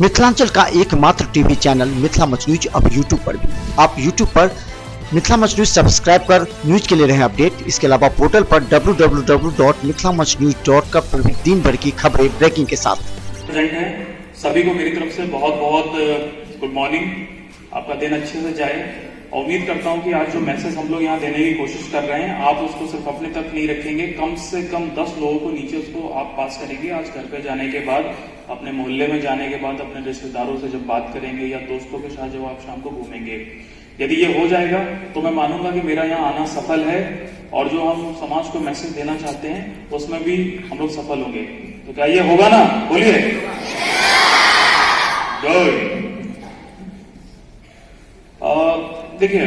मिथिलांचल का एकमात्र TV channel Mithila much news अब यूट्यूब पर भी। आप यूट्यूब पर मिथिला मच न्यूज सब्सक्राइब कर न्यूज के लिए रहे अपडेट। इसके अलावा पोर्टल पर www.mithilamachnews.com पर भी दिन भर की खबरें ब्रेकिंग के साथ प्रेजेंट है। सभी को मेरी तरफ से बहुत बहुत गुड मॉर्निंग। आपका दिन अच्छे से जाए। उम्मीद करता हूं कि आज जो मैसेज हम लोग यहाँ देने की कोशिश कर रहे हैं, आप उसको सिर्फ अपने तक नहीं रखेंगे, कम से कम 10 लोगों को नीचे उसको आप पास करेंगे। आज घर पे जाने के बाद, अपने मोहल्ले में जाने के बाद, अपने रिश्तेदारों से जब बात करेंगे या दोस्तों के साथ जब आप शाम को घूमेंगे, यदि ये हो जाएगा तो मैं मानूंगा कि मेरा यहाँ आना सफल है और जो हम समाज को मैसेज देना चाहते हैं उसमें भी हम लोग सफल होंगे। तो क्या ये होगा ना? बोलिए गुड। देखिए,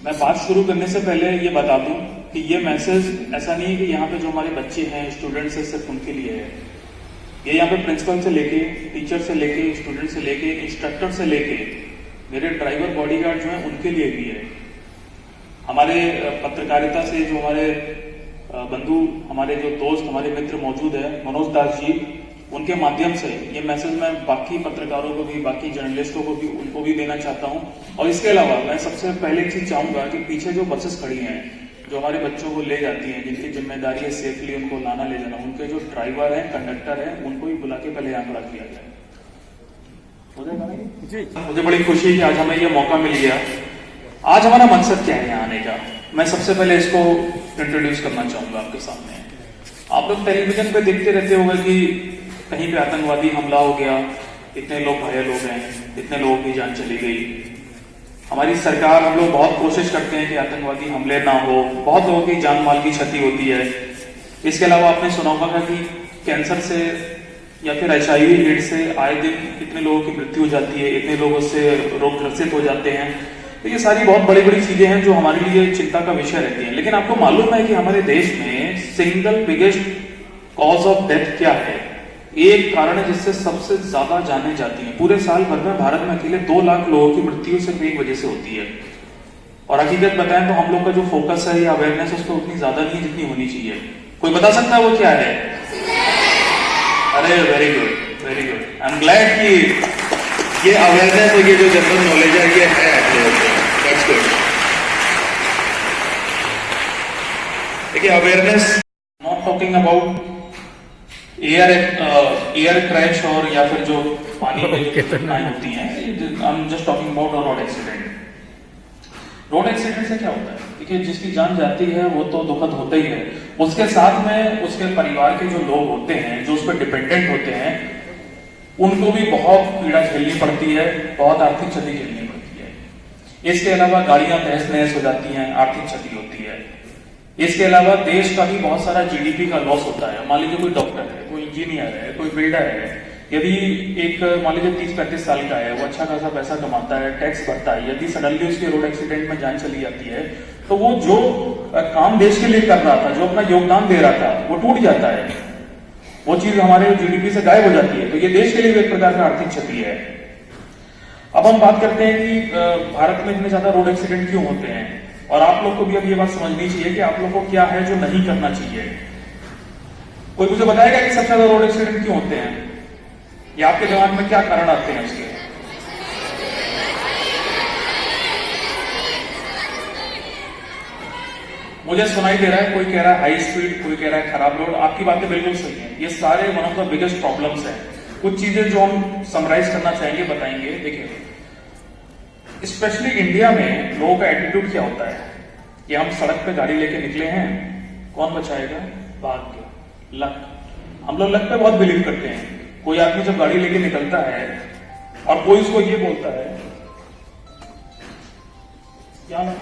मैं बात शुरू करने से पहले ये बता दूं कि ये मैसेज ऐसा नहीं है कि यहाँ पे जो हमारे बच्चे हैं, स्टूडेंट्स है, सिर्फ उनके लिए है। ये यहाँ पे प्रिंसिपल से लेके, टीचर से लेके, स्टूडेंट से लेके, इंस्ट्रक्टर से लेके, मेरे ड्राइवर बॉडीगार्ड जो है उनके लिए भी है। हमारे पत्रकारिता से जो हमारे बंधु, हमारे जो दोस्त, हमारे मित्र मौजूद है, मनोज दास जी, उनके माध्यम से ये मैसेज मैं बाकी पत्रकारों को भी, बाकी जर्नलिस्टों को भी, उनको भी देना चाहता हूं। और इसके अलावा मैं सबसे पहले चीज चाहूंगा कि पीछे जो बसेस खड़ी हैं, जो हमारे बच्चों को ले जाती हैं, जिनकी जिम्मेदारी है सेफली उनको लाना ले जाना, उनके जो ड्राइवर हैं, कंडक्टर हैं, उनको भी बुला के पहले यहाँ खड़ा किया जाए। मुझे बड़ी खुशी है कि आज हमें ये मौका मिल गया। आज हमारा मकसद क्या है यहाँ आने का, मैं सबसे पहले इसको इंट्रोड्यूस करना चाहूंगा आपके सामने। आप लोग टेलीविजन पे देखते रहते होंगे कि कहीं पे आतंकवादी हमला हो गया, इतने लोग घायल हो गए, इतने लोगों की जान चली गई। हमारी सरकार, हम लोग बहुत कोशिश करते हैं कि आतंकवादी हमले ना हो, बहुत लोगों की जान माल की क्षति होती है। इसके अलावा आपने सुना होगा कि कैंसर से या फिर HIV एड्स से आए दिन इतने लोगों की मृत्यु हो जाती है, इतने लोग उससे रोग ग्रसित हो जाते हैं। तो ये सारी बहुत बड़ी बड़ी चीजें हैं जो हमारे लिए चिंता का विषय रहती हैं। लेकिन आपको मालूम है कि हमारे देश में single biggest cause of death क्या है? एक कारण है जिससे सबसे ज्यादा जाने जाती हैं। पूरे साल भर में भारत में अकेले 2 लाख लोगों की मृत्यु सिर्फ एक वजह से होती है। और हकीकत बताएं तो हम लोग का जो फोकस है या अवेयरनेस, उसको उतनी ज्यादा नहीं है जितनी होनी चाहिए। कोई बता सकता है वो क्या है? अरे very good, very good. I am glad कि ये अवेयरनेस और ये जो जनरल नॉलेज है ये है आप लोगों को। That's good. देखिए, awareness, not talking about air crash और या फिर जो पानी में जो घटनाएं होती हैं, I am just talking about road accident. Road accident से क्या होता है? देखिए, जिसकी जान जाती है वो तो दुखद होता ही है, उसके साथ में उसके परिवार के जो लोग होते हैं, जो उस पर डिपेंडेंट होते हैं, उनको भी बहुत पीड़ा झेलनी पड़ती है, बहुत आर्थिक क्षति झेलनी पड़ती है। इसके अलावा गाड़ियां तहस नहस हो जाती हैं, आर्थिक क्षति होती है। इसके अलावा देश का भी बहुत सारा GDP का लॉस होता है। मान लीजिए कोई डॉक्टर है, कोई इंजीनियर है, कोई बिल्डर है, यदि एक मान लीजिए 30-35 साल का है, वो अच्छा खासा पैसा कमाता है, टैक्स भरता है, यदि सडनली उसके रोड एक्सीडेंट में जान चली जाती है तो वो जो काम देश के लिए कर रहा था, जो अपना योगदान दे रहा था, वो टूट जाता है। वो चीज हमारे GDP से गायब हो जाती है। तो ये देश के लिए भी एक प्रकार का आर्थिक क्षति है। अब हम बात करते हैं कि भारत में इतने ज्यादा रोड एक्सीडेंट क्यों होते हैं, और आप लोग को भी अब ये बात समझनी चाहिए कि आप लोग को क्या है जो नहीं करना चाहिए। कोई मुझे बताएगा कि सबसे ज्यादा रोड एक्सीडेंट क्यों होते हैं, या आपके दिमाग में क्या कारण आते हैं उसके? मुझे सुनाई दे रहा है, कोई कह रहा है हाई स्पीड, कोई कह रहा है खराब रोड। आपकी बातें बिल्कुल सही हैं। ये सारे one of the biggest problems हैं। कुछ चीजें जो हम समराइज करना चाहेंगे, बताएंगे। देखिए, स्पेशली इंडिया में लोगों का एटीट्यूड क्या होता है कि हम सड़क पे गाड़ी लेके निकले हैं, कौन बचाएगा? भाग्य, लक। हम लोग लक पे बहुत बिलीव करते हैं। कोई आदमी जब गाड़ी लेके निकलता है और कोई उसको ये बोलता है, क्या ना,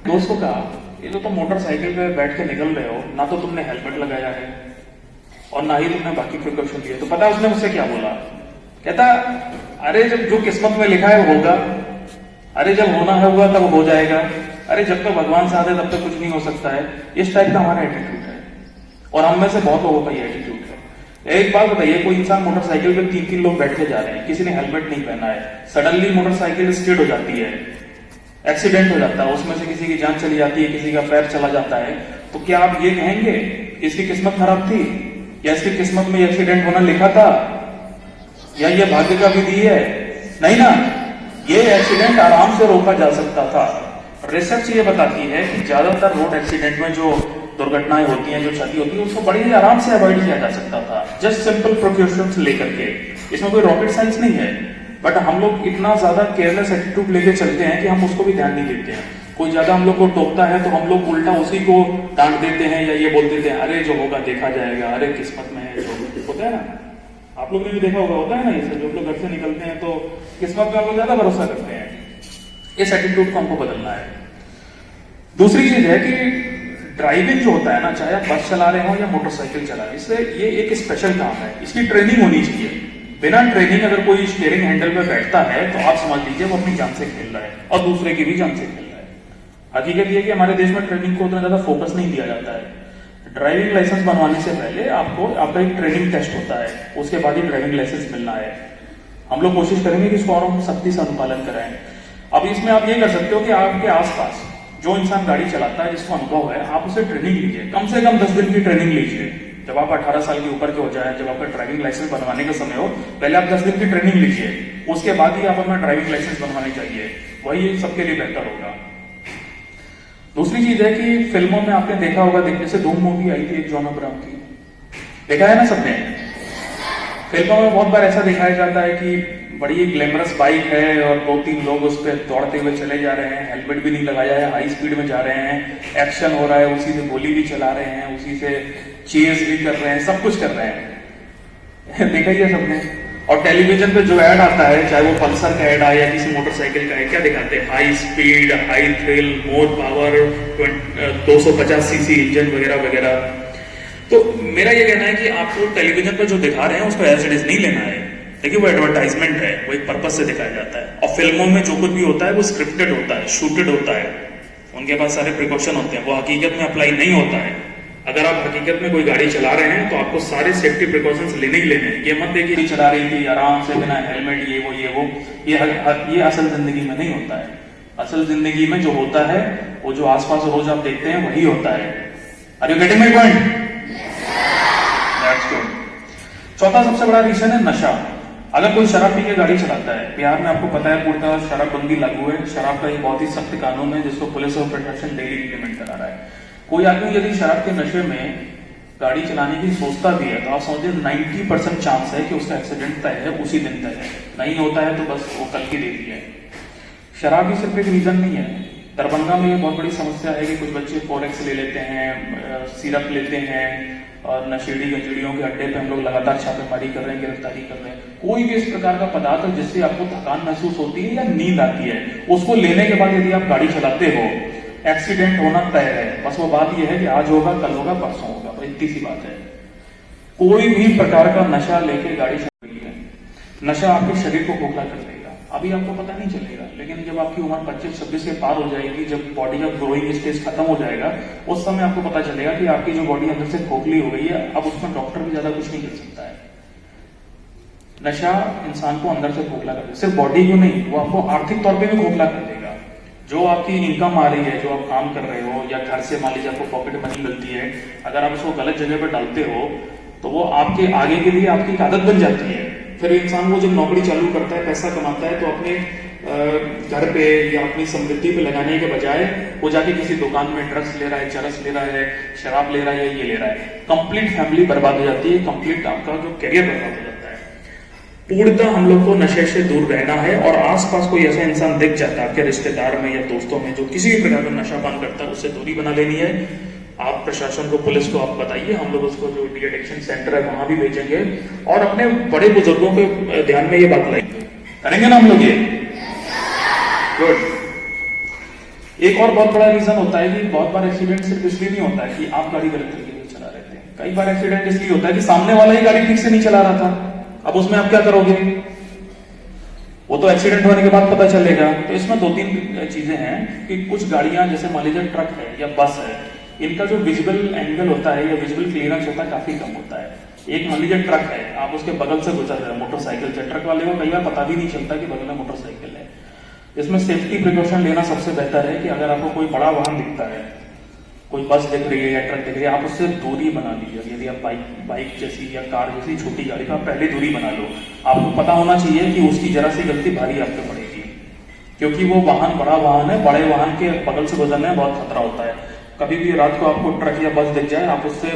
दोस्त को कहा, ये तो तुम मोटरसाइकिल पे बैठ के निकल रहे हो, ना तो तुमने हेलमेट लगाया है और ना ही तुमने बाकी प्रिकॉशन लिए। तो पता है उसने मुझसे क्या बोला? कहता, अरे जब जो किस्मत में लिखा है वो होगा, अरे जब होना है होगा तब हो जाएगा, अरे जब तक भगवान साथ है तब तक कुछ नहीं हो सकता है। इस टाइप का हमारा एटीट्यूड है, और हम में से बहुत लोगों का ये एटीट्यूड है। एक बात बताइए, कोई इंसान मोटरसाइकिल पे 3-3 लोग बैठ के जा रहे हैं, किसी ने हेलमेट नहीं पहना है, सडनली मोटरसाइकिल स्किड हो जाती है, एक्सीडेंट हो जाता है, उसमें से किसी की जान चली जाती है, किसी का पैर चला जाता है, तो क्या आप ये कहेंगे इसकी किस्मत खराब थी, या इसकी किस्मत में एक्सीडेंट होना लिखा था, या ये भाग्य का विधि है? नहीं ना, ये एक्सीडेंट आराम से रोका जा सकता था। रिसर्च ये बताती है कि ज्यादातर रोड एक्सीडेंट में जो दुर्घटनाएं होती हैं, जो क्षति होती है, उसको बड़ी ही आराम से अवॉइड किया जा सकता था, जस्ट सिंपल प्रिकॉशंस लेकर के। इसमें कोई रॉकेट साइंस नहीं है, बट हम लोग इतना ज्यादा केयरलेस एटीट्यूड लेके चलते हैं कि हम उसको भी ध्यान नहीं देते हैं। कोई ज्यादा हम लोग को टोकता है तो हम लोग उल्टा उसी को डांट देते हैं, या ये बोल देते हैं अरे जो होगा देखा जाएगा, अरे किस्मत में है, जो होता है ना, आप लोग ने भी देखा होगा, होता है ना, ये जो लोग घर से निकलते हैं तो किस्मत पे आप लोग ज्यादा भरोसा करते हैं। इस एटीट्यूड को हमको बदलना है। दूसरी चीज है कि ड्राइविंग जो होता है ना, चाहे आप बस चला रहे हो या मोटरसाइकिल चला रहे, इससे ये एक स्पेशल काम है, इसकी ट्रेनिंग होनी चाहिए। बिना ट्रेनिंग अगर कोई स्टीयरिंग हैंडल पे बैठता है तो आप समझ लीजिए वो अपनी जान से खेल रहा है और दूसरे की भी जान से खेल रहा है। हकीकत ये कि हमारे देश में ट्रेनिंग को उतना ज्यादा फोकस नहीं दिया जाता है। ड्राइविंग लाइसेंस बनवाने से पहले आपका एक ट्रेनिंग टेस्ट होता है, उसके बाद ही ड्राइविंग लाइसेंस मिलना है। हम लोग कोशिश करेंगे कि इसको और हम सख्ती से अनुपालन कराएं। अब इसमें आप ये कर सकते हो कि आपके आसपास जो इंसान गाड़ी चलाता है, जिसको अनुभव है, आप उसे ट्रेनिंग लीजिए, कम से कम 10 दिन की ट्रेनिंग लीजिए। जब आप 18 साल के ऊपर के हो जाए, जब आपका ड्राइविंग लाइसेंस बनवाने का समय हो, पहले आप 10 दिन की ट्रेनिंग लीजिए, उसके बाद ही आप अपना ड्राइविंग लाइसेंस बनवाने चाहिए, वही सबके लिए बेहतर होगा। दूसरी चीज है कि फिल्मों में आपने देखा होगा, देखने से धूम मूवी आई थी एक जॉन अब्राहम की, देखा है ना सबने? फिल्मों में बहुत बार ऐसा दिखाया जाता है कि बड़ी ग्लैमरस बाइक है और 2-3 लोग उस पर दौड़ते हुए चले जा रहे हैं, हेलमेट भी नहीं लगाया है, हाई स्पीड में जा रहे हैं, एक्शन हो रहा है, उसी से गोली भी चला रहे हैं, उसी से चेज भी कर रहे हैं, सब कुछ कर रहे हैं। देखा ही है सबने। और टेलीविजन पे जो ऐड आता है, चाहे वो पल्सर का ऐड आए या किसी मोटरसाइकिल का है, क्या दिखाते हैं? High speed, high thrill, more power, 250 CC engine वगैरह वगैरह। तो मेरा ये कहना है कि आपको टेलीविजन पर जो दिखा रहे हैं उसको एज इट इज नहीं लेना है। देखिए वो एडवर्टाइजमेंट है, वो एक पर्पज से दिखाया जाता है। और फिल्मों में जो कुछ भी होता है वो स्क्रिप्टेड होता है, शूटेड होता है, उनके पास सारे प्रिकॉशन होते हैं, वो हकीकत में अप्लाई नहीं होता है। अगर आप हकीकत में कोई गाड़ी चला रहे हैं तो आपको सारे सेफ्टी प्रिकॉशंस लेने ही लेने हैं। ये मत देखिए चला रही थी आराम से बिना हेलमेट, ये वो, ये असल जिंदगी में नहीं होता है। असल जिंदगी में जो होता है, वो जो आसपास रोज आप देखते हैं वही होता है। Are you getting my point? चौथा सबसे बड़ा रीजन है नशा। अगर कोई शराब पी के गाड़ी चलाता है, बिहार में आपको पता है पूर्णतः शराबबंदी लागू है, शराब का एक बहुत ही सख्त कानून है जिसको पुलिस और प्रोटेक्शन डेली इम्प्लीमेंट करा रहा है। कोई आदमी यदि शराब के नशे में गाड़ी चलाने की सोचता भी है तो आप समझिए 90% चांस है कि उसका एक्सीडेंट तय है, उसी दिन तय है। नहीं होता है तो बस वो कल की देती है। शराब ही सिर्फ एक रीजन नहीं है। दरभंगा में बहुत बड़ी समस्या है कि कुछ बच्चे फोरेक्स ले लेते हैं, सिरप लेते हैं, और नशेड़ी गंजड़ियों के अड्डे पे हम लोग लगातार छापेमारी कर रहे हैं, गिरफ्तारी कर रहे हैं। कोई भी इस प्रकार का पदार्थ जिससे आपको थकान महसूस होती है या नींद आती है, उसको लेने के बाद यदि आप गाड़ी चलाते हो, एक्सीडेंट होना तय है। बस वो बात यह है कि आज होगा, कल होगा, परसों होगा, बस इतनी सी बात है। कोई भी प्रकार का नशा लेके गाड़ी चल रही है, नशा आपके शरीर को खोखला कर देगा। अभी आपको पता नहीं चलेगा, लेकिन जब आपकी उम्र 25-26 के पार हो जाएगी, जब बॉडी का ग्रोइंग स्टेज खत्म हो जाएगा, उस समय आपको पता चलेगा कि आपकी जो बॉडी अंदर से खोखली हो गई है। अब उसमें डॉक्टर भी ज्यादा कुछ नहीं कर सकता है। नशा इंसान को अंदर से खोखला कर देगा, सिर्फ बॉडी को नहीं, वो आपको आर्थिक तौर पर भी खोखला कर देगा। जो आपकी इनकम आ रही है, जो आप काम कर रहे हो, या घर से मान लीजिए आपको पॉकेट मनी मिलती है, अगर आप उसको गलत जगह पर डालते हो तो वो आपके आगे के लिए आपकी एक आदत बन जाती है। फिर इंसान वो जब नौकरी चालू करता है, पैसा कमाता है, तो अपने घर पे या अपनी समृद्धि पे लगाने के बजाय वो जाके किसी दुकान में ड्रग्स ले रहा है, चरस ले रहा है, शराब ले रहा है, ये ले रहा है। कंप्लीट फैमिली बर्बाद हो जाती है, कंप्लीट आपका जो करियर बर्बाद हो जाता है। पूर्णतः हम लोग को नशे से दूर रहना है। और आसपास कोई ऐसा इंसान दिख जाता है आपके रिश्तेदार में या दोस्तों में जो किसी भी प्रकार का नशा पान करता है, उससे दूरी बना लेनी है। आप प्रशासन को, पुलिस को आप बताइए, हम लोग उसको जो डी एडिक्शन सेंटर है वहां भी भेजेंगे, और अपने बड़े बुजुर्गों के ध्यान में ये बात लाएंगे। करेंगे ना हम लोग ये? गुड। एक और बहुत बड़ा रीजन होता है कि बहुत बार एक्सीडेंट सिर्फ इसलिए नहीं होता है कि आप गाड़ी गलत तरीके से चला रहे थे। कई बार एक्सीडेंट इसलिए होता है कि सामने वाला ही गाड़ी ठीक से नहीं चला रहा था। अब उसमें आप क्या करोगे? वो तो एक्सीडेंट होने के बाद पता चलेगा। तो इसमें 2-3 चीजें हैं कि कुछ गाड़ियां, जैसे मान लीजिए ट्रक है या बस है, इनका जो विजुअल एंगल होता है या विजुअल क्लियरेंस होता है काफी कम होता है। एक मान लीजिए ट्रक है, आप उसके बगल से गुजर रहे हैं मोटरसाइकिल से, ट्रक वाले को कई बार पता भी नहीं चलता कि बगल में मोटरसाइकिल है। इसमें सेफ्टी प्रिकॉशन लेना सबसे बेहतर है कि अगर आपको कोई बड़ा वाहन दिखता है, कोई बस दिख रही है या ट्रक दिख रही है, आप उससे दूरी बना लीजिए। यदि आप बाइक जैसी या कार जैसी छोटी गाड़ी का, आप पहले दूरी बना लो। आपको पता होना चाहिए कि उसकी जरा सी गलती भारी आप पे पड़ेगी, क्योंकि वो वाहन बड़ा वाहन है। बड़े वाहन के बगल से गुजरने में बहुत खतरा होता है। कभी भी रात को आपको ट्रक या बस दिख जाए, आप उससे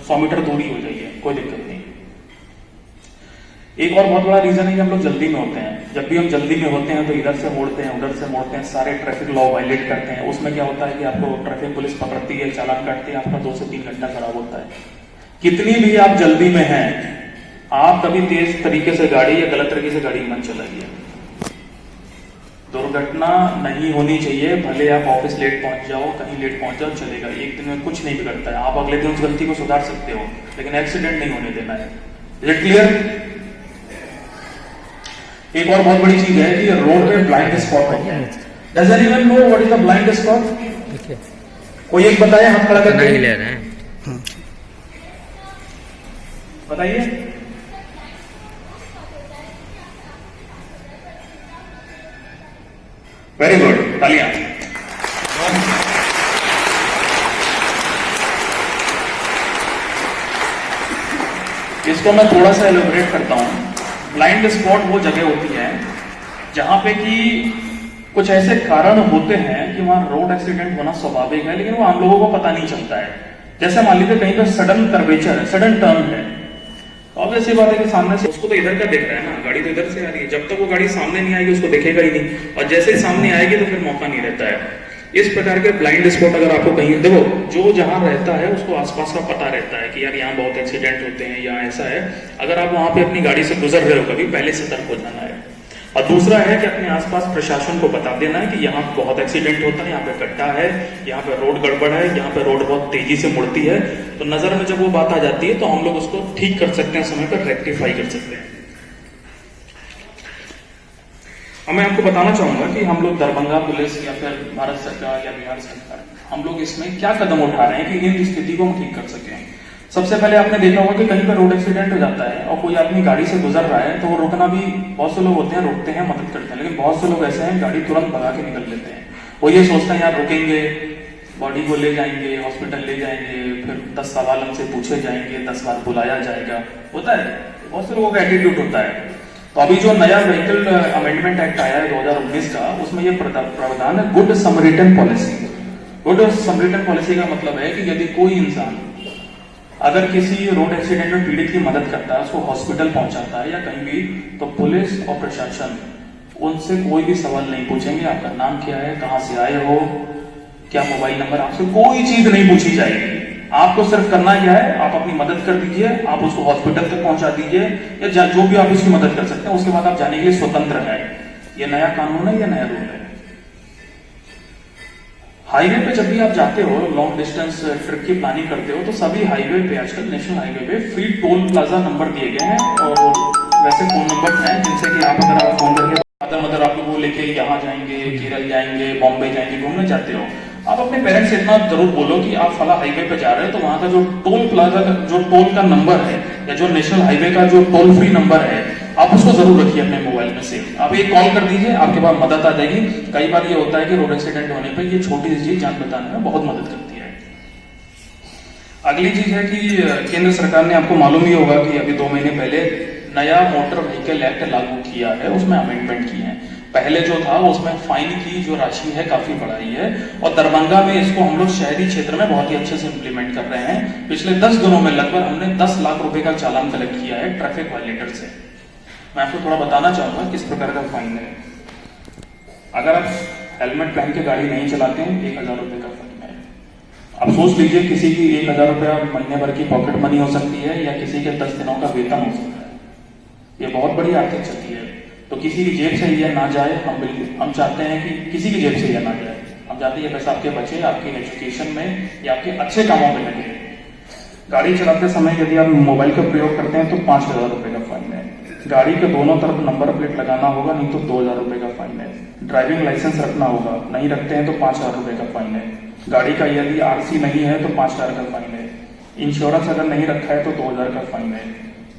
100 मीटर दूरी हो जाइए, कोई दिक्कत नहीं। एक और बहुत बड़ा रीजन है कि हम लोग जल्दी में होते हैं। जब भी हम जल्दी में होते हैं तो इधर से मोड़ते हैं, उधर से मोड़ते हैं, सारे ट्रैफिक लॉ वायलेट करते हैं। उसमें क्या होता है कि आपको ट्रैफिक पुलिस पकड़ती है, चालान काटती है, आपका 2 से 3 घंटा खराब होता है। कितनी भी आप जल्दी में हैं, आप कभी तेज तरीके से गाड़ी या गलत तरीके से गाड़ी मत चलाइए। दुर्घटना नहीं होनी चाहिए। भले आप ऑफिस लेट पहुंच जाओ, कहीं लेट पहुंच जाओ, चलेगा, एक दिन में कुछ नहीं बिगड़ता है। आप अगले दिन उस गलती को सुधार सकते हो, लेकिन एक्सीडेंट नहीं होने देना है। Is it clear? एक और बहुत बड़ी चीज है कि रोड पे ब्लाइंड स्पॉट होता है। Does anyone know what is the blind spot? कोई एक बताए, हाथ खड़ा करके। नहीं ले रहे हैं, बताइए। वेरी गुड, तालियां। इसको मैं थोड़ा सा एलोबरेट करता हूं। ब्लाइंड स्पॉट वो जगह होती है जहां पे कि कुछ ऐसे कारण होते हैं कि वहां रोड एक्सीडेंट होना स्वाभाविक है, लेकिन वो आम लोगों को पता नहीं चलता है। जैसे मान लीजिए कहीं पे सडन कर्वेचर है, सडन टर्न है, ऑब्वियस बात है कि सामने से उसको तो इधर का देख रहा है ना, गाड़ी तो इधर से आ रही है। जब तक वो गाड़ी सामने नहीं आएगी उसको देखेगा ही नहीं, और जैसे ही सामने आएगी तो फिर मौका नहीं रहता है। इस प्रकार के ब्लाइंड स्पॉट अगर आपको कहीं, देखो जो जहां रहता है उसको आसपास का पता रहता है कि यार यहाँ बहुत एक्सीडेंट होते हैं, यहाँ ऐसा है। अगर आप वहां पे अपनी गाड़ी से गुजर रहे हो कभी, पहले सतर्क हो जाना है। और दूसरा है कि अपने आसपास प्रशासन को बता देना है कि यहाँ बहुत एक्सीडेंट होता है, यहाँ पे गड्ढा है, यहाँ पे रोड गड़बड़ है, यहाँ पे रोड बहुत तेजी से मुड़ती है। तो नजर में जब वो बात आ जाती है तो हम लोग उसको ठीक कर सकते हैं, समय पर रेक्टिफाई कर सकते हैं। अब मैं आपको बताना चाहूंगा कि हम लोग दरभंगा पुलिस या फिर भारत सरकार या बिहार सरकार, हम लोग इसमें क्या कदम उठा रहे हैं कि इन स्थिति को हम ठीक कर सकें। सबसे पहले आपने देखा होगा कि कहीं पर रोड एक्सीडेंट हो जाता है और कोई आदमी गाड़ी से गुजर रहा है तो वो रुकना भी, बहुत से लोग होते हैं रोकते हैं, मदद करते हैं, लेकिन बहुत से लोग ऐसे हैं गाड़ी तुरंत भगा के निकल लेते हैं। वो ये सोचते हैं यार रुकेंगे, बॉडी को ले जाएंगे, हॉस्पिटल ले जाएंगे, फिर 10 सवाल हमसे पूछे जाएंगे, 10 बार बुलाया जाएगा, होता है, बहुत से लोगों का एटीट्यूड होता है। तो अभी जो नया व्हीकल अमेंडमेंट एक्ट आया है 2019 का, उसमें ये प्रावधान है good Samaritan policy. Good Samaritan policy का मतलब है कि यदि कोई इंसान अगर किसी रोड एक्सीडेंट में पीड़ित की मदद करता है, उसको हॉस्पिटल पहुंचाता है या कहीं भी, तो पुलिस और प्रशासन उनसे कोई भी सवाल नहीं पूछेंगे। आपका नाम क्या है, कहां से आए हो, क्या मोबाइल नंबर, आपसे कोई चीज नहीं पूछी जाएगी। आपको सिर्फ करना क्या है, आप अपनी मदद कर दीजिए, आप उसको हॉस्पिटल तक पहुंचा दीजिए या जो भी आप उसकी मदद कर सकते हैं। उसके बाद आप जाने के लिए स्वतंत्र है। ये नया कानून है, ये नया रूल है। हाईवे पे जब भी आप जाते हो, लॉन्ग डिस्टेंस ट्रिप की प्लानिंग करते हो, तो सभी हाईवे पे आजकल नेशनल हाईवे पे फ्री टोल प्लाजा नंबर दिए गए हैं और वैसे फोन नंबर हैं जिनसे कि आप अगर आप फोन करके अदर आप लोग लेके यहाँ जाएंगे, केरल जाएंगे, बॉम्बे जाएंगे, घूमने जाते हो, आप अपने पेरेंट्स से इतना जरूर बोलो कि आप फला हाईवे पे जा रहे हो, तो वहां का जो टोल प्लाजा का जो टोल का नंबर है या जो नेशनल हाईवे का जो टोल फ्री नंबर है, आप उसको जरूर रखिए अपने मोबाइल में से। आप एक कॉल कर दीजिए, आपके पास मदद आ जाएगी। कई बार ये होता है कि रोड एक्सीडेंट होने पे ये छोटी सी चीज जान बचाने में बहुत मदद करती है। अगली चीज है कि केंद्र सरकार ने, आपको मालूम ही होगा कि अभी 2 महीने पहले नया मोटर व्हीकल एक्ट लागू किया है, उसमें अमेंडमेंट किए हैं। पहले जो था उसमें फाइन की जो राशि है काफी बढ़ाई है, और दरभंगा में इसको हम लोग शहरी क्षेत्र में बहुत ही अच्छे से इंप्लीमेंट कर रहे हैं। पिछले 10 दिनों में लगभग हमने 10 लाख रुपए का चालान कलेक्ट किया है ट्रैफिक वायलेटर से। मैं आपको थोड़ा बताना चाहूंगा किस प्रकार का फाइन है। अगर आप हेलमेट पहन के गाड़ी नहीं चलाते हैं, 1000 रुपए का फाइन है। अब सोच लीजिए किसी की 1000 रुपया महीने भर की पॉकेट मनी हो सकती है या किसी के 10 दिनों का वेतन हो सकता है। ये बहुत बड़ी आर्थिक क्षति है। तो किसी की जेब से यह ना जाए, हम चाहते हैं कि किसी की जेब से यह ना जाए। हम चाहते हैं ये पैसा आपके बचे, आपके एजुकेशन में या आपके अच्छे कामों में लगे। गाड़ी चलाते समय यदि आप मोबाइल का प्रयोग करते हैं तो 5000 रुपए का फाइन है। गाड़ी के दोनों तरफ नंबर प्लेट लगाना होगा, नहीं तो 2000 रुपए का फाइन है। ड्राइविंग लाइसेंस रखना होगा, नहीं रखते हैं तो 5000 रुपए का फाइन है। गाड़ी का यदि आरसी नहीं है तो 5000 का फाइन है। इंश्योरेंस अगर नहीं रखा है तो 2000 का फाइन है।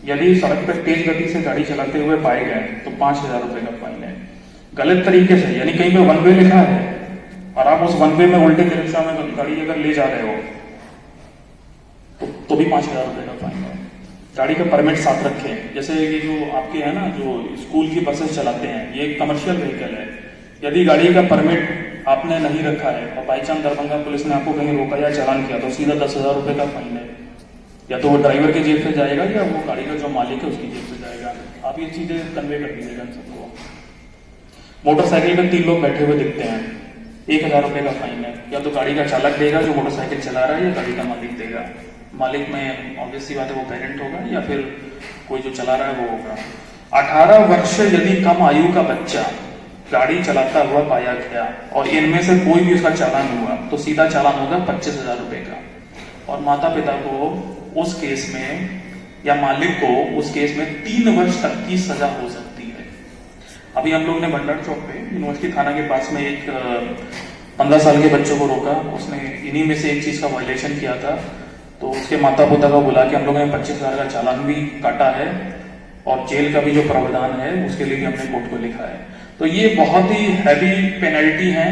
यदि सड़क पर तेज गति से गाड़ी चलाते हुए पाए गए तो 5000 रुपए का फाइन है। गलत तरीके से, यानी कहीं पे वन वे लिखा है और आप उस वन वे में उल्टे दिशा में गाड़ी अगर ले जा रहे हो तो भी 5,000 रुपए का फाइन है। गाड़ी का परमिट साथ रखें। जैसे ये जो आपके है ना, जो स्कूल की बसेस चलाते हैं, ये एक कमर्शियल व्हीकल है। यदि गाड़ी का परमिट आपने नहीं रखा है और बाई चांस दरभंगा पुलिस ने आपको कहीं रोका या चालान किया तो सीधा 10,000 रुपए का फाइन है। या तो वो ड्राइवर के जेब से जाएगा या वो गाड़ी का जो मालिक है उसकी जेब से जाएगा। आप ये चीजें कन्वे कर दीजिएगा सबको। मोटरसाइकिल पे 3 लोग बैठे हुए दिखते हैं, 1,000 रुपए का फाइन है। या तो गाड़ी का चालक देगा जो मोटरसाइकिल चला रहा है, या गाड़ी का मालिक देगा। मालिक में ऑब्वियसली बात है वो पेरेंट होगा या फिर कोई जो चला रहा है वो होगा। 18 वर्ष यदि कम आयु का बच्चा गाड़ी चलाता हुआ पाया गया और इनमें से कोई भी उसका चालान हुआ तो सीधा चालान होगा 25,000 रुपए का। और माता पिता को उस केस में या मालिक को उस केस में 3 वर्ष तक की सजा हो सकती है। अभी हम लोग ने भंडार चौक पे यूनिवर्सिटी थाना के पास में एक 15 साल के बच्चों को रोका। उसने इन्हीं में से एक चीज का वायलेशन किया था, तो उसके माता पिता को बुला के हम लोगों ने 25,000 का चालान भी काटा है और जेल का भी जो प्रावधान है उसके लिए भी हमने कोर्ट को लिखा है। तो ये बहुत ही हैवी पेनल्टी है,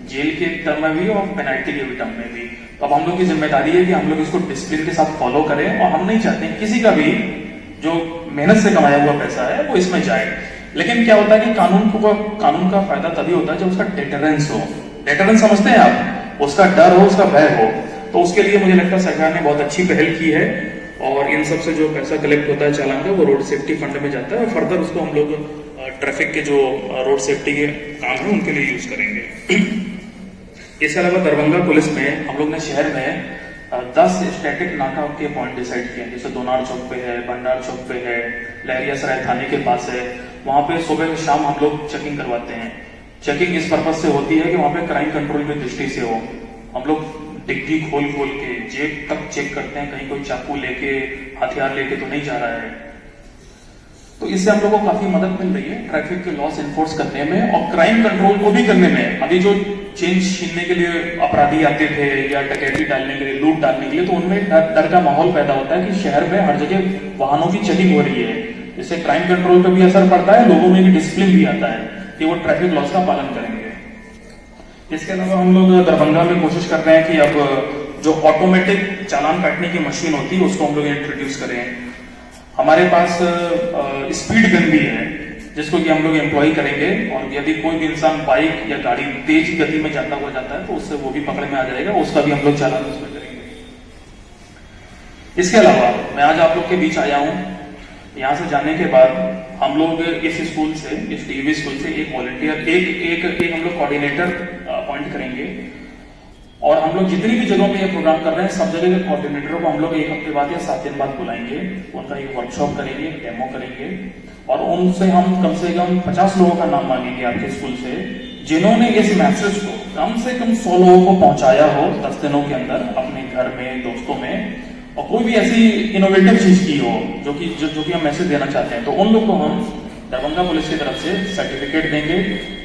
जेल के टर्म में भी और पेनल्टी के टर्म में भी। तो अब हम लोग की जिम्मेदारी है कि हम लोग इसको डिसिप्लिन के साथ फॉलो करें और हम नहीं चाहते किसी का भी जो मेहनत से कमाया हुआ पैसा है वो इसमें जाए। लेकिन क्या होता है कि कानून का फायदा तभी होता है जब उसका डेटरेंस हो। डेटरेंस समझते हैं आप? उसका डर हो, उसका भय हो। तो उसके लिए मुझे लगता है सरकार ने बहुत अच्छी पहल की है और इन सब से जो पैसा कलेक्ट होता है चालान का वो रोड सेफ्टी फंड में जाता है और फर्दर उसको हम लोग ट्रैफिक के जो रोड सेफ्टी के काम है उनके लिए यूज करेंगे। इसके अलावा दरभंगा पुलिस में हम लोग ने शहर में 10 स्टैटिक नाका के पॉइंट डिसाइड किए हैं। जैसे दोनार चौक पे है, भंडार चौक पे है, लहरिया सराय थाने के पास है। वहां पे सुबह से शाम हम लोग चेकिंग करवाते हैं। चेकिंग इस पर्पज से होती है कि वहां पे क्राइम कंट्रोल की दृष्टि से हो। हम लोग डिग्गी खोल के जेब तक चेक करते हैं, कहीं कोई चाकू लेके हथियार लेके तो नहीं जा रहा है। तो इससे हम लोग को काफी मदद मिल रही है ट्रैफिक के लॉस एनफोर्स करने में और क्राइम कंट्रोल को भी करने में। अभी जो चेंज छीनने के लिए अपराधी आते थे या डकैती डालने के लिए, लूट डालने के लिए, तो उनमें डर का माहौल पैदा होता है कि शहर में हर जगह वाहनों की चेकिंग हो रही है। इससे क्राइम कंट्रोल पर भी असर पड़ता है, लोगों में भी डिसिप्लिन भी आता है कि वो ट्रैफिक लॉस का पालन करेंगे। इसके अलावा हम लोग दरभंगा में कोशिश कर रहे हैं कि अब जो ऑटोमेटिक चालान काटने की मशीन होती है उसको हम लोग इंट्रोड्यूस करें। हमारे पास स्पीड गन भी है जिसको कि हम लोग एम्प्लॉय करेंगे और यदि कोई भी इंसान बाइक या गाड़ी तेज गति में जाता है तो उससे वो भी पकड़ में आ जाएगा, उसका भी हम लोग चालान उसमें करेंगे। इसके अलावा मैं आज आप लोग के बीच आया हूं। यहाँ से जाने के बाद हम लोग इस स्कूल से, इस डीवी स्कूल से एक वॉलंटियर, एक हम लोग कोऑर्डिनेटर अपॉइंट करेंगे और हम लोग जितनी भी जगहों पे ये प्रोग्राम कर रहे हैं सब जगह के कोऑर्डिनेटरों को हम लोग 1 हफ्ते बाद या 7 दिन बाद बुलाएंगे। उनका एक वर्कशॉप करेंगे, एक डेमो करेंगे और उनसे हम कम से कम 50 लोगों का नाम मांगेंगे आपके स्कूल से जिन्होंने इस मैसेज को कम से कम 100 लोगों को पहुंचाया हो 10 दिनों के अंदर अपने घर में, दोस्तों में, और कोई भी ऐसी इनोवेटिव चीज की हो जो कि हम मैसेज देना चाहते हैं। तो उन लोग को हम दरभंगा पुलिस की तरफ से सर्टिफिकेट देंगे,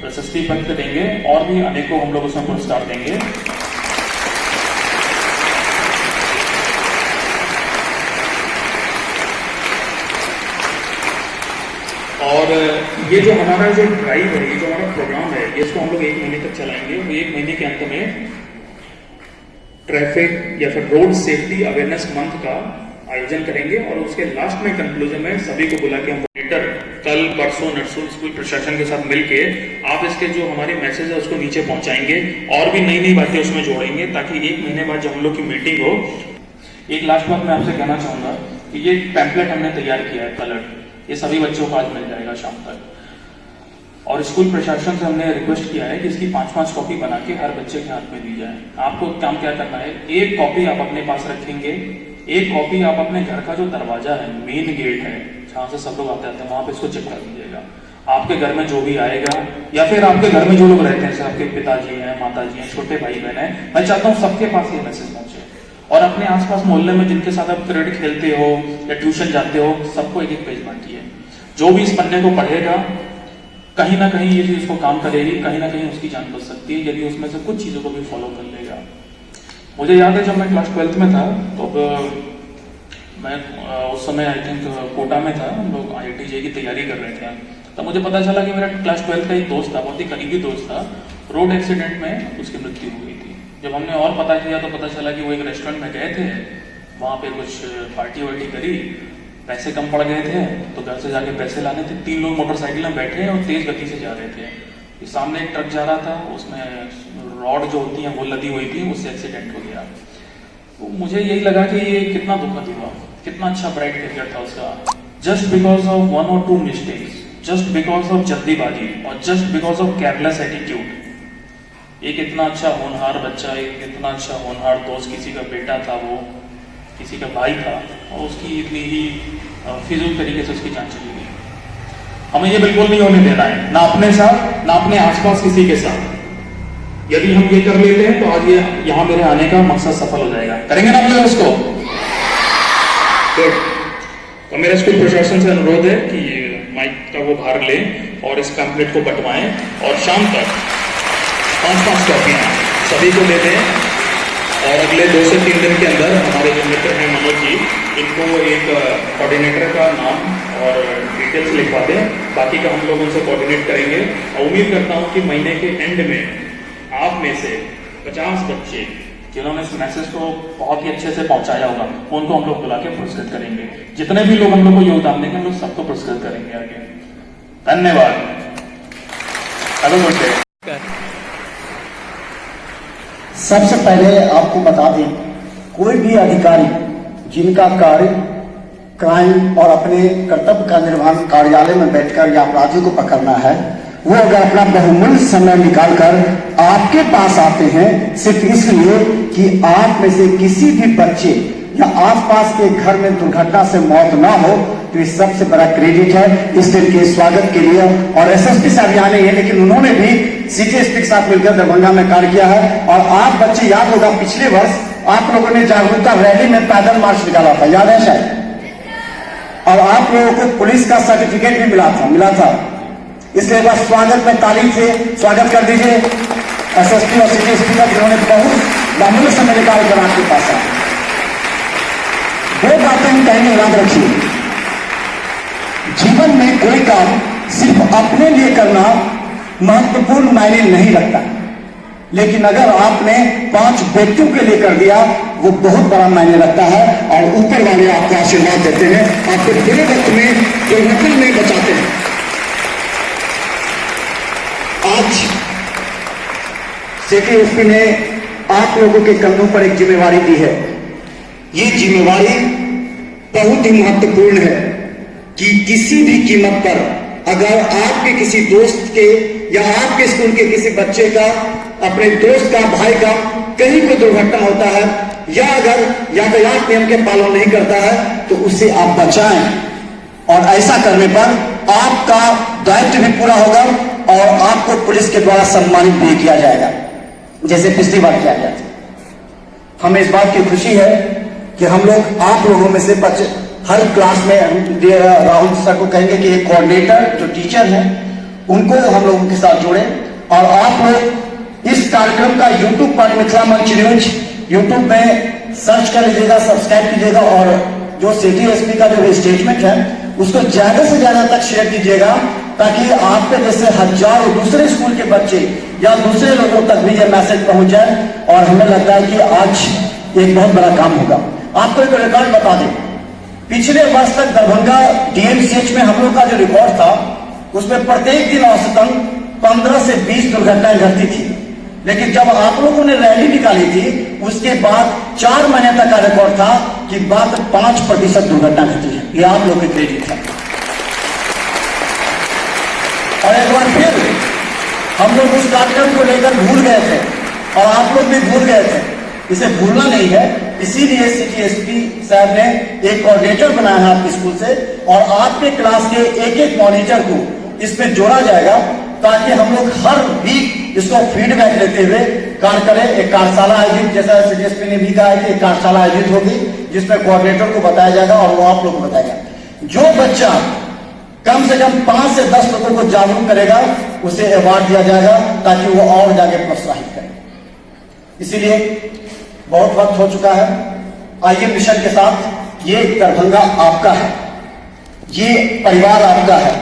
प्रशस्ति पत्र देंगे और भी अनेकों हम लोग उसमें पुरस्कार देंगे। और ये जो हमारा जो ड्राइव है, ये जो हमारा प्रोग्राम है, इसको हम लोग 1 महीने तक चलाएंगे। 1 महीने के अंत में ट्रैफिक या फिर रोड सेफ्टी अवेयरनेस मंथ का आयोजन करेंगे और उसके लास्ट में कंक्लूजन में सभी को बुला के हम कल परसों नरसों स्कूल प्रशासन के साथ मिलके आप इसके जो हमारे मैसेज है उसको नीचे पहुंचाएंगे और भी नई बातें उसमें जोड़ेंगे ताकि 1 महीने बाद जब हम लोग की मीटिंग हो। एक लास्ट बात मैं आपसे कहना चाहूंगा कि ये पैम्पलेट हमने तैयार किया है कलर, ये सभी बच्चों को आज मिल जाएगा शाम तक और स्कूल प्रशासन से हमने रिक्वेस्ट किया है कि इसकी 5-5 कॉपी बना के हर बच्चे के हाथ में दी जाए। आपको काम क्या करना है, 1 कॉपी आप अपने पास रखेंगे, 1 कॉपी आप अपने घर का जो दरवाजा है, मेन गेट है जहां से सब लोग आते हैं वहां पे इसको चिपका दीजिएगा। आपके घर में जो भी आएगा या फिर आपके घर में जो लोग रहते हैं, जैसे आपके पिताजी हैं, माताजी हैं, छोटे भाई बहन हैं, मैं चाहता हूँ सबके पास ये मैसेज पहुंचे और अपने आसपास मोहल्ले में जिनके साथ आप क्रिकेट खेलते हो या ट्यूशन जाते हो सबको 1-1 पेज बांटिए। जो भी इस पन्ने को पढ़ेगा कहीं ना कहीं ये चीज उसको काम करेगी, कहीं ना कहीं उसकी जान बच सकती है यदि उसमें से कुछ चीजों को भी फॉलो कर लेगा। मुझे याद है जब मैं क्लास 12th में था तो मैं उस समय आई थिंक कोटा में था, हम लोग IIT JEE की तैयारी कर रहे थे तो मुझे पता चला कि मेरा क्लास 12 का एक दोस्त था, बहुत ही करीबी दोस्त था, रोड एक्सीडेंट में उसकी मृत्यु हो गई थी। जब हमने और पता किया तो पता चला कि वो एक रेस्टोरेंट में गए थे, वहाँ पे कुछ पार्टी वार्टी करी, पैसे कम पड़ गए थे तो घर से जाके पैसे लाने थे। 3 लोग मोटरसाइकिल में बैठे और तेज गति से जा रहे थे। सामने एक ट्रक जा रहा था, उसमें रॉड जो होती है वो लदी हुई थी, उससे एक्सीडेंट हो गया। तो मुझे यही लगा कि ये कितना दुखद हुआ, कितना अच्छा ब्राइट करियर था उसका, just because of 1 or 2 mistakes, just because of जल्दीबाजी और just because of careless attitude. एक इतना अच्छा होनहार बच्चा, एक इतना अच्छा होनहार दोस्त, किसी का बेटा था, वो किसी का भाई था, और उसकी इतनी ही फिजूल तरीके से उसकी जान चली गई। हमें ये बिल्कुल नहीं होने देना है, ना अपने साथ ना अपने आसपास किसी के साथ। यदि हम ये कर लेते हैं तो आज ये यहाँ मेरे आने का मकसद सफल हो जाएगा। करेंगे ना आप लोग उसको? तो मेरा स्कूल प्रशासन से अनुरोध है कि माइक का वो भार ले और इस पैम्पलेट को बंटवाएं और शाम तक 5-5 कॉपियां सभी को दे दें, और अगले 2 से 3 दिन के अंदर हमारे जो मित्र हैं मनोज जी, इनको एक कोऑर्डिनेटर का नाम और डिटेल्स लिखवा दें। बाकी का हम लोग उनसे कोऑर्डिनेट करेंगे, और उम्मीद करता हूं कि महीने के एंड में आप में से 50 बच्चे जिन्होंने इस मैसेज को बहुत ही अच्छे से पहुंचाया होगा, उनको हम लोग बुला के पुरस्कृत करेंगे। जितने भी लोग हम लोग को योगदान देंगे, हम लोग सबको पुरस्कृत करेंगे आगे। धन्यवाद। Hello good. सबसे पहले आपको बता दें, कोई भी अधिकारी जिनका कार्य क्राइम और अपने कर्तव्य का निर्वहन कार्यालय में बैठकर या अपराधियों को पकड़ना है, वो अगर अपना बहुमूल्य समय निकालकर आपके पास आते हैं सिर्फ इसलिए कि आप में से किसी भी बच्चे या आसपास के घर में दुर्घटना से मौत ना हो, तो ये सबसे बड़ा क्रेडिट है इस दिन के स्वागत के लिए। और एसएसपी साहब यहाँ नहीं है, लेकिन उन्होंने भी सिटी एसपी के साथ मिलकर दरभंगा में कार्य किया है। और आप बच्चे याद होगा, पिछले वर्ष आप लोगों ने जागरूकता रैली में पैदल मार्च निकाला था, याद है शायद, और आप लोगों को पुलिस का सर्टिफिकेट भी मिला था। इसलिए बस स्वागत में ताली से स्वागत कर दीजिए एसएसपी और सिटी एसपी का, जिन्होंने बहुत बहुमूल्य समय निकाल कर आपके पास आए। 2 बातें हम कहेंगे, याद रखिए, जीवन में कोई काम सिर्फ अपने लिए करना महत्वपूर्ण मायने नहीं रखता, लेकिन अगर आपने 5 व्यक्तियों के लिए कर दिया, वो बहुत बड़ा मायने रखता है। और ऊपर वाले आपको आशीर्वाद देते हैं, आपको बुरे वक्त में दुर्घटना में बचाते हैं। आज सिटी एसपी ने आप लोगों के कंधों पर एक जिम्मेवारी दी है। ये जिम्मेवारी बहुत ही महत्वपूर्ण है कि किसी भी कीमत पर अगर आपके किसी दोस्त के या आपके स्कूल के किसी बच्चे का, अपने दोस्त का, भाई का कहीं कोई दुर्घटना होता है, या अगर यातायात नियम के पालन नहीं करता है, तो उसे आप बचाएं। और ऐसा करने पर आपका दायित्व भी पूरा होगा और आपको पुलिस के द्वारा सम्मानित भी किया जाएगा, जैसे पिछली बार किया गया था। हमें इस बात की खुशी है कि हम लोग आप लोगों में से बच्चे हर क्लास में, राहुल सर को कहेंगे कि एक कोऑर्डिनेटर जो टीचर हैं उनको हम लोगों के साथ जोड़े। और आप लोग इस कार्यक्रम का यूट्यूब पर मिथिला मंच न्यूज यूट्यूब में सर्च कर लीजिएगा, सब्सक्राइब कीजिएगा, और जो सिटी एसपी का जो स्टेटमेंट है उसको ज्यादा से ज्यादा तक शेयर कीजिएगा, ताकि आपके जैसे हजारों दूसरे स्कूल के बच्चे या दूसरे लोगों तक भी यह मैसेज पहुंच जाए। और हमें लगता है कि आज एक बहुत बड़ा काम होगा। आपको एक रिकॉर्ड बता दें, पिछले वर्ष तक दरभंगा डीएमसीएच में हम लोग का जो रिकॉर्ड था, उसमें प्रत्येक दिन औसतन 15 से 20 दुर्घटनाएं घटती थी। लेकिन जब आप लोगों ने रैली निकाली थी, उसके बाद 4 महीने तक का रिकॉर्ड था कि मात्र 5% दुर्घटना घटी है। ये आप लोग के क्रेडिट है। और एक बार फिर हम लोग उस कार्यक्रम को लेकर भूल गए थे, और आप लोग भी भूल गए थे। इसे भूलना नहीं है, इसीलिए सिटी एसपी साहब ने एक कोऑर्डिनेटर बनाया है आपके स्कूल से, और आपके क्लास के एक मॉनिटर को इसमें जोड़ा जाएगा, ताकि हम लोग हर वीक इसको फीडबैक लेते हुए कार्य करें। एक कार्यशाला आयोजित, जैसा सिटी एसपी ने भी कहा है कि एक कार्यशाला आयोजित होगी, जिसमें कोऑर्डिनेटर को बताया जाएगा और वो आप लोग को बताएगा। जो बच्चा कम से कम 5 से 10 लोगों को जागरूक करेगा, उसे अवार्ड दिया जाएगा, ताकि वो और जाके प्रोत्साहित करे। इसीलिए बहुत वक्त हो चुका है, आइए मिशन के साथ, ये दरभंगा आपका है, ये परिवार आपका है,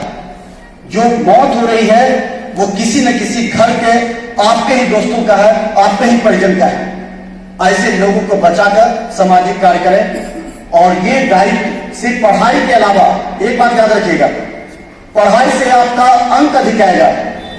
जो मौत हो रही है वो किसी न किसी घर के आपके ही दोस्तों का है, आपके ही परिजन का है। ऐसे लोगों को बचाकर सामाजिक कार्य करें। और ये दायित्व सिर्फ पढ़ाई के अलावा, एक बात याद रखिएगा, पढ़ाई से आपका अंक अधिक आएगा,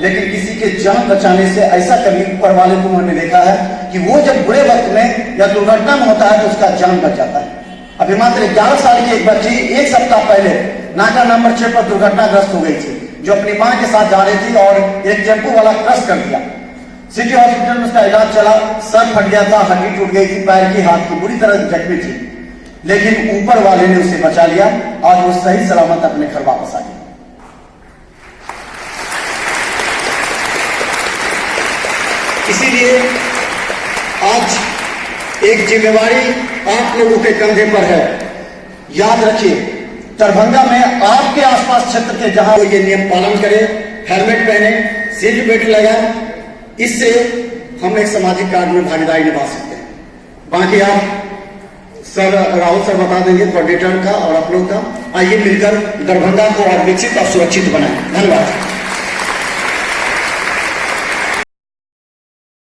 लेकिन किसी के जान बचाने से ऐसा कभी ऊपर वाले को मैंने देखा है कि वो जब बुरे वक्त में या दुर्घटना में होता है तो उसका जान बच जाता है। अभी मात्र 11 साल की एक बच्ची एक सप्ताह पहले नाका नंबर 6 पर दुर्घटनाग्रस्त हो गई थी, जो अपनी मां के साथ जा रही थी और एक टेम्पो वाला क्रश कर दिया। सिटी हॉस्पिटल में उसका इलाज चला, सर फट गया था, हड्डी टूट गई थी, पैर की, हाथ की, बुरी तरह जख्मी थी, लेकिन ऊपर वाले ने उसे बचा लिया। आज वो सही सलामत अपने घर वापस आ गई। इसीलिए आज एक जिम्मेवारी आप लोगों के कंधे पर है। याद रखिए, दरभंगा में आपके आसपास क्षेत्र के जहां वो ये नियम पालन करे, हेलमेट पहने, सीट बेल्ट लगाए, इससे हम एक सामाजिक कार्य में भागीदारी निभा सकते हैं। बाकी आप सर, राहुल सर बता देंगे कोऑर्डिनेटर का और आप लोग का। आइए मिलकर दरभंगा को और विकसित और सुरक्षित बनाएं। धन्यवाद।